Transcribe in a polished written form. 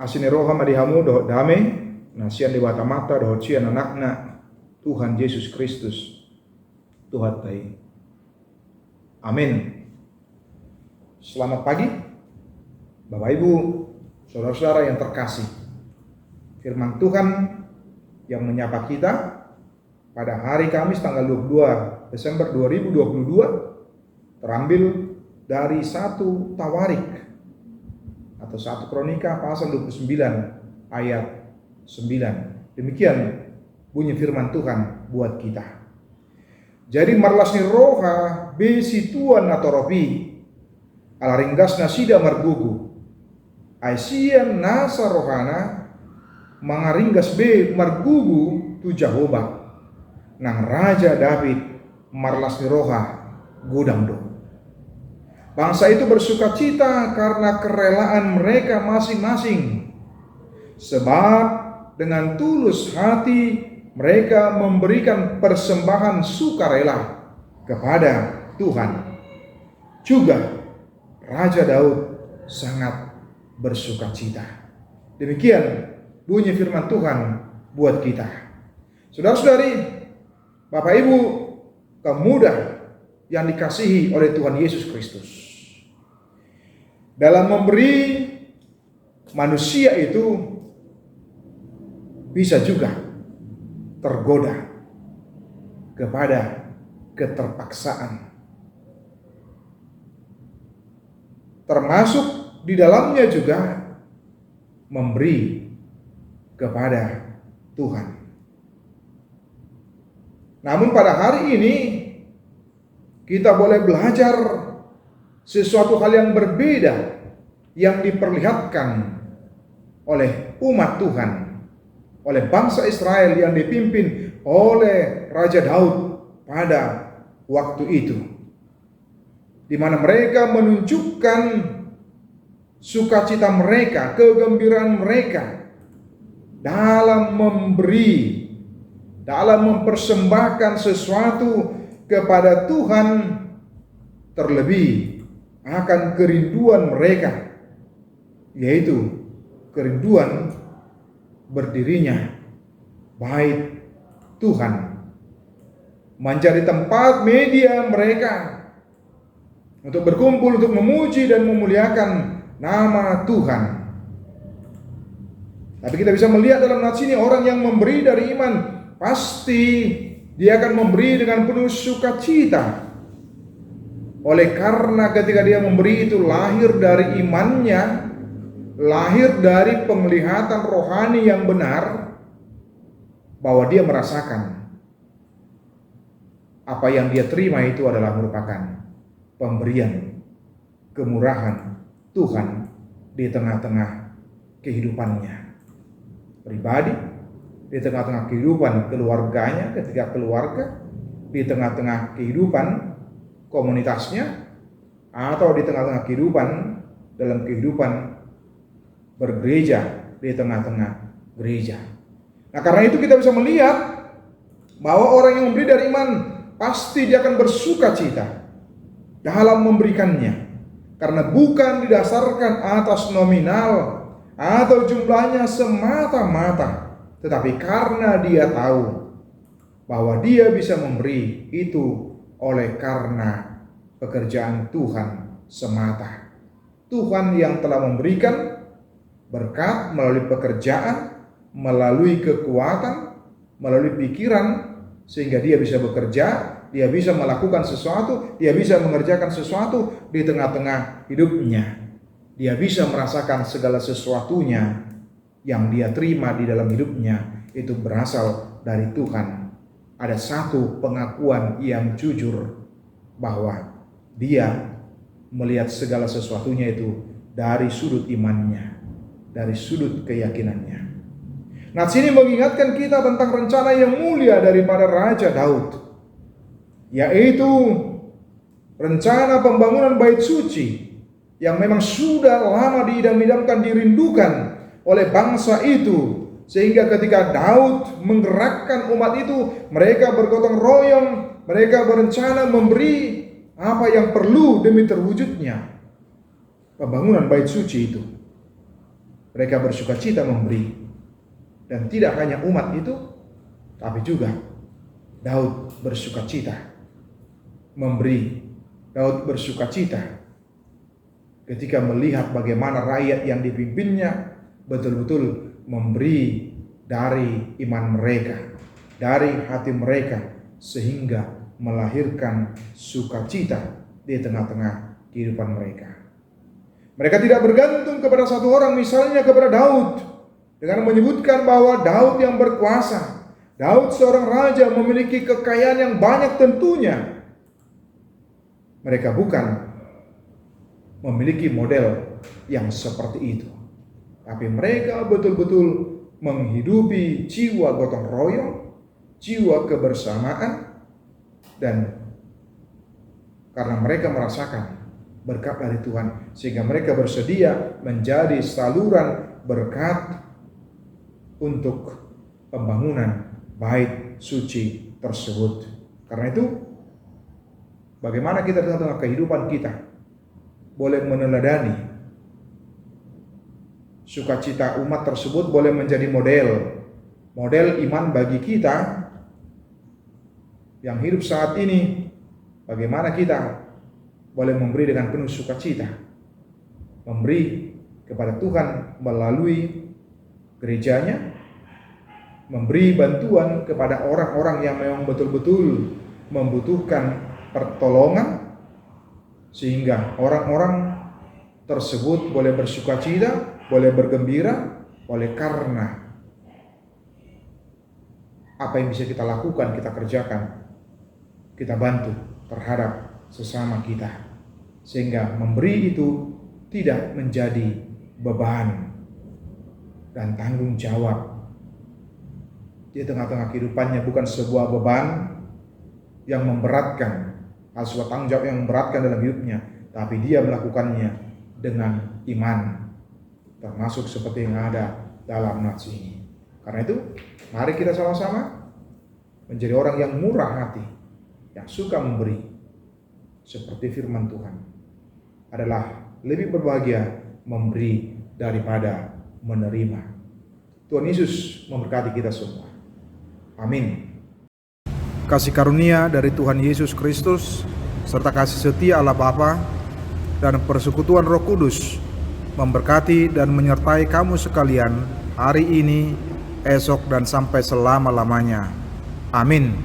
Asine roha madihamu dohot dame, nasian dewata mata dohot sian anakna Tuhan Yesus Kristus Tuhan tai. Amin. Selamat pagi Bapak Ibu, saudara-saudara yang terkasih. Firman Tuhan yang menyapa kita pada hari Kamis tanggal 22 Desember 2022 terambil dari 1 Tawarik atau 1 Kronika pasal 29 ayat 9. Demikian bunyi firman Tuhan buat kita. Jadi marlasni roha besi tuan atoropi alaringgasna sida margugu aisian nasa rohana mangaringgas be margugu tu Jehovah nang Raja David marlasni roha gudang do. Bangsa itu bersukacita karena kerelaan mereka masing-masing. Sebab dengan tulus hati mereka memberikan persembahan sukarela kepada Tuhan. Juga Raja Daud sangat bersukacita. Demikian bunyi firman Tuhan buat kita. Saudara-saudari, Bapak Ibu, kaum muda yang dikasihi oleh Tuhan Yesus Kristus. Dalam memberi, manusia itu bisa juga tergoda kepada keterpaksaan. Termasuk di dalamnya juga memberi kepada Tuhan. Namun pada hari ini kita boleh belajar sesuatu hal yang berbeda yang diperlihatkan oleh umat Tuhan, oleh bangsa Israel yang dipimpin oleh Raja Daud pada waktu itu, di mana mereka menunjukkan sukacita mereka, kegembiraan mereka dalam memberi, dalam mempersembahkan sesuatu kepada Tuhan, terlebih akan kerinduan mereka, yaitu kerinduan berdirinya bait Tuhan, menjadi tempat media mereka untuk berkumpul untuk memuji dan memuliakan nama Tuhan. Tapi kita bisa melihat dalam nats ini, orang yang memberi dari iman pasti dia akan memberi dengan penuh sukacita. Oleh karena ketika dia memberi itu lahir dari imannya, lahir dari penglihatan rohani yang benar, bahwa dia merasakan apa yang dia terima itu adalah merupakan pemberian kemurahan Tuhan di tengah-tengah kehidupannya pribadi, di tengah-tengah kehidupan keluarganya ketika keluarga, di tengah-tengah kehidupan komunitasnya, atau di tengah-tengah kehidupan dalam kehidupan bergereja, di tengah-tengah gereja. Nah, karena itu kita bisa melihat bahwa orang yang memberi dari iman pasti dia akan bersukacita dalam memberikannya, karena bukan didasarkan atas nominal atau jumlahnya semata-mata, tetapi karena dia tahu bahwa dia bisa memberi itu oleh karena pekerjaan Tuhan semata. Tuhan yang telah memberikan berkat melalui pekerjaan, melalui kekuatan, melalui pikiran, sehingga dia bisa bekerja, dia bisa melakukan sesuatu, dia bisa mengerjakan sesuatu di tengah-tengah hidupnya. Dia bisa merasakan segala sesuatunya yang dia terima di dalam hidupnya itu berasal dari Tuhan. Ada satu pengakuan yang jujur bahwa dia melihat segala sesuatunya itu dari sudut imannya, dari sudut keyakinannya. Nah, sini mengingatkan kita tentang rencana yang mulia daripada Raja Daud, yaitu rencana pembangunan bait suci yang memang sudah lama diidam-idamkan, dirindukan oleh bangsa itu, sehingga ketika Daud menggerakkan umat itu, mereka bergotong royong, mereka berencana memberi apa yang perlu demi terwujudnya pembangunan bait suci itu. Mereka bersukacita memberi. Dan tidak hanya umat itu, tapi juga Daud bersukacita memberi. Daud bersukacita ketika melihat bagaimana rakyat yang dipimpinnya betul-betul memberi dari iman mereka, dari hati mereka, sehingga melahirkan sukacita di tengah-tengah kehidupan mereka. Mereka tidak bergantung kepada satu orang, misalnya kepada Daud, dengan menyebutkan bahwa Daud yang berkuasa, Daud seorang raja memiliki kekayaan yang banyak tentunya. Mereka bukan memiliki model yang seperti itu, tapi mereka betul-betul menghidupi jiwa gotong royong, jiwa kebersamaan, dan karena mereka merasakan berkat dari Tuhan, sehingga mereka bersedia menjadi saluran berkat untuk pembangunan bait suci tersebut. Karena itu, bagaimana kita di tengah-tengah kehidupan kita boleh meneladani sukacita umat tersebut, boleh menjadi model iman bagi kita yang hidup saat ini. Bagaimana kita boleh memberi dengan penuh sukacita, memberi kepada Tuhan melalui gerejanya, memberi bantuan kepada orang-orang yang memang betul-betul membutuhkan pertolongan, sehingga orang-orang tersebut boleh bersukacita, boleh bergembira, oleh karena apa yang bisa kita lakukan, kita kerjakan, kita bantu terhadap sesama kita, sehingga memberi itu tidak menjadi beban dan tanggung jawab di tengah-tengah kehidupannya, bukan sebuah beban yang memberatkan, sebuah tanggung jawab yang memberatkan dalam hidupnya, tapi dia melakukannya dengan iman, termasuk seperti yang ada dalam nats ini. Karena itu, mari kita sama-sama menjadi orang yang murah hati, yang suka memberi, seperti firman Tuhan adalah lebih berbahagia memberi daripada menerima. Tuhan Yesus memberkati kita semua. Amin. Kasih karunia dari Tuhan Yesus Kristus serta kasih setia Allah Bapa dan persekutuan Roh Kudus memberkati dan menyertai kamu sekalian hari ini, esok, dan sampai selama-lamanya. Amin.